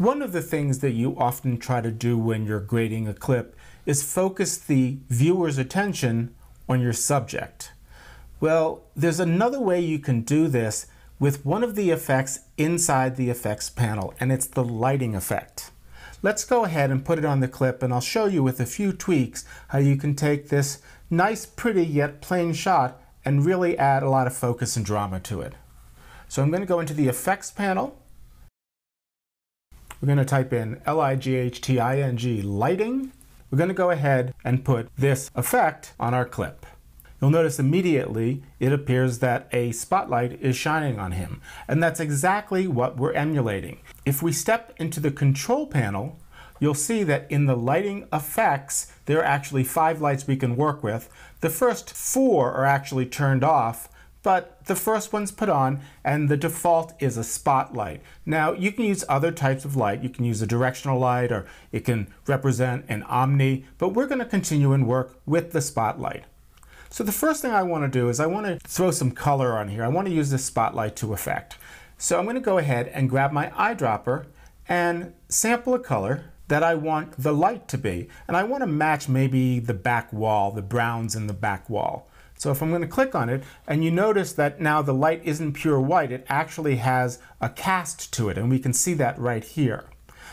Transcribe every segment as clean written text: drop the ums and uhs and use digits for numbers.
One of the things that you often try to do when you're grading a clip is focus the viewer's attention on your subject. Well, there's another way you can do this with one of the effects inside the effects panel, and it's the lighting effect. Let's go ahead and put it on the clip, and I'll show you with a few tweaks how you can take this nice, pretty, yet plain shot and really add a lot of focus and drama to it. So I'm going to go into the effects panel. We're going to type in L-I-G-H-T-I-N-G, lighting. We're going to go ahead and put this effect on our clip. You'll notice immediately it appears that a spotlight is shining on him. And that's exactly what we're emulating. If we step into the control panel, you'll see that in the lighting effects, there are actually 5 lights we can work with. The first 4 are actually turned off, but the first one's put on, and the default is a spotlight. Now, you can use other types of light. You can use a directional light, or it can represent an omni, but we're going to continue and work with the spotlight. So the first thing I want to do is I want to throw some color on here. I want to use this spotlight to effect. So I'm going to go ahead and grab my eyedropper and sample a color that I want the light to be. And I want to match maybe the back wall, the browns in the back wall. So if I'm going to click on it, and you notice that now the light isn't pure white, it actually has a cast to it, and we can see that right here.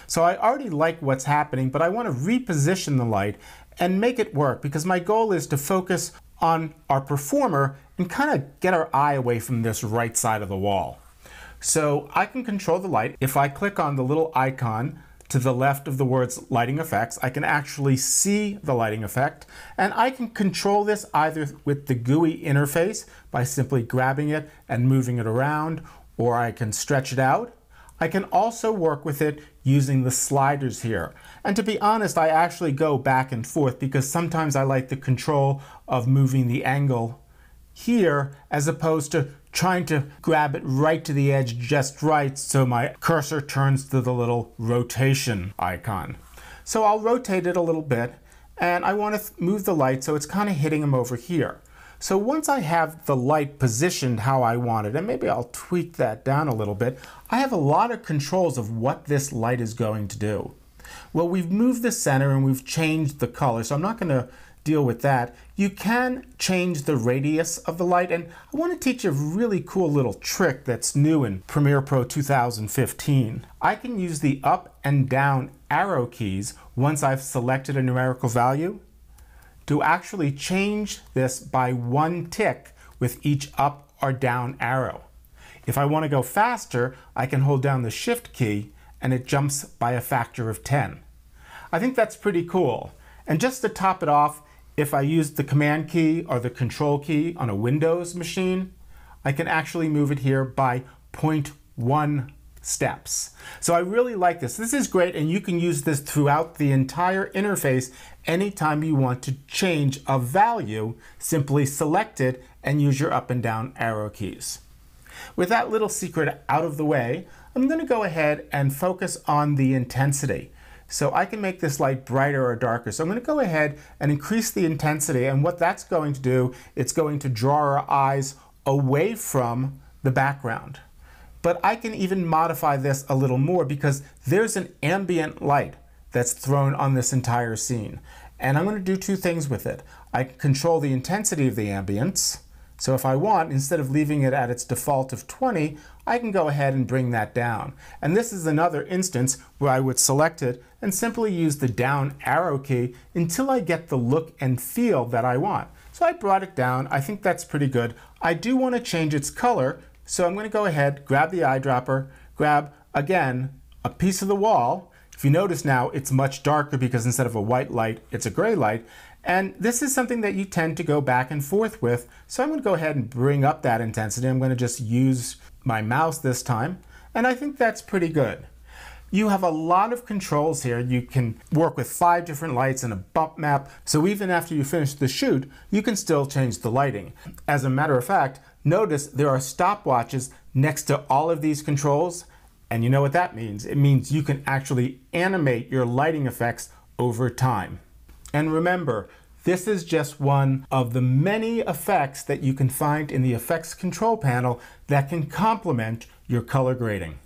So I already like what's happening, but I want to reposition the light and make it work, because my goal is to focus on our performer and kind of get our eye away from this right side of the wall. So I can control the light. If I click on the little icon to the left of the words lighting effects, I can actually see the lighting effect, and I can control this either with the GUI interface by simply grabbing it and moving it around, or I can stretch it out. I can also work with it using the sliders here. And to be honest, I actually go back and forth because sometimes I like the control of moving the angle here as opposed to trying to grab it right to the edge just right so my cursor turns to the little rotation icon. So I'll rotate it a little bit, and I want to move the light so it's kind of hitting him over here. So once I have the light positioned how I want it, and maybe I'll tweak that down a little bit, I have a lot of controls of what this light is going to do. Well, we've moved the center and we've changed the color, so I'm not going to deal with that. You can change the radius of the light, and I want to teach you a really cool little trick that's new in Premiere Pro 2015. I can use the up and down arrow keys once I've selected a numerical value to actually change this by 1 tick with each up or down arrow. If I want to go faster, I can hold down the Shift key and it jumps by a factor of 10. I think that's pretty cool. And just to top it off, if I use the Command key or the Control key on a Windows machine, I can actually move it here by 0.1 steps. So I really like this. This is great, and you can use this throughout the entire interface. Anytime you want to change a value, simply select it and use your up and down arrow keys. With that little secret out of the way, I'm going to go ahead and focus on the intensity. So I can make this light brighter or darker. So I'm going to go ahead and increase the intensity, and what that's going to do, it's going to draw our eyes away from the background. But I can even modify this a little more because there's an ambient light that's thrown on this entire scene. And I'm going to do 2 things with it. I can control the intensity of the ambience. So if I want, instead of leaving it at its default of 20, I can go ahead and bring that down. And this is another instance where I would select it and simply use the down arrow key until I get the look and feel that I want. So I brought it down. I think that's pretty good. I do want to change its color, so I'm going to go ahead, grab the eyedropper, grab, again, a piece of the wall. If you notice now, it's much darker because instead of a white light, it's a gray light. And this is something that you tend to go back and forth with. So I'm going to go ahead and bring up that intensity. I'm going to just use my mouse this time. And I think that's pretty good. You have a lot of controls here. You can work with 5 different lights and a bump map. So even after you finish the shoot, you can still change the lighting. As a matter of fact, notice there are stopwatches next to all of these controls. And you know what that means? It means you can actually animate your lighting effects over time. And remember, this is just one of the many effects that you can find in the effects control panel that can complement your color grading.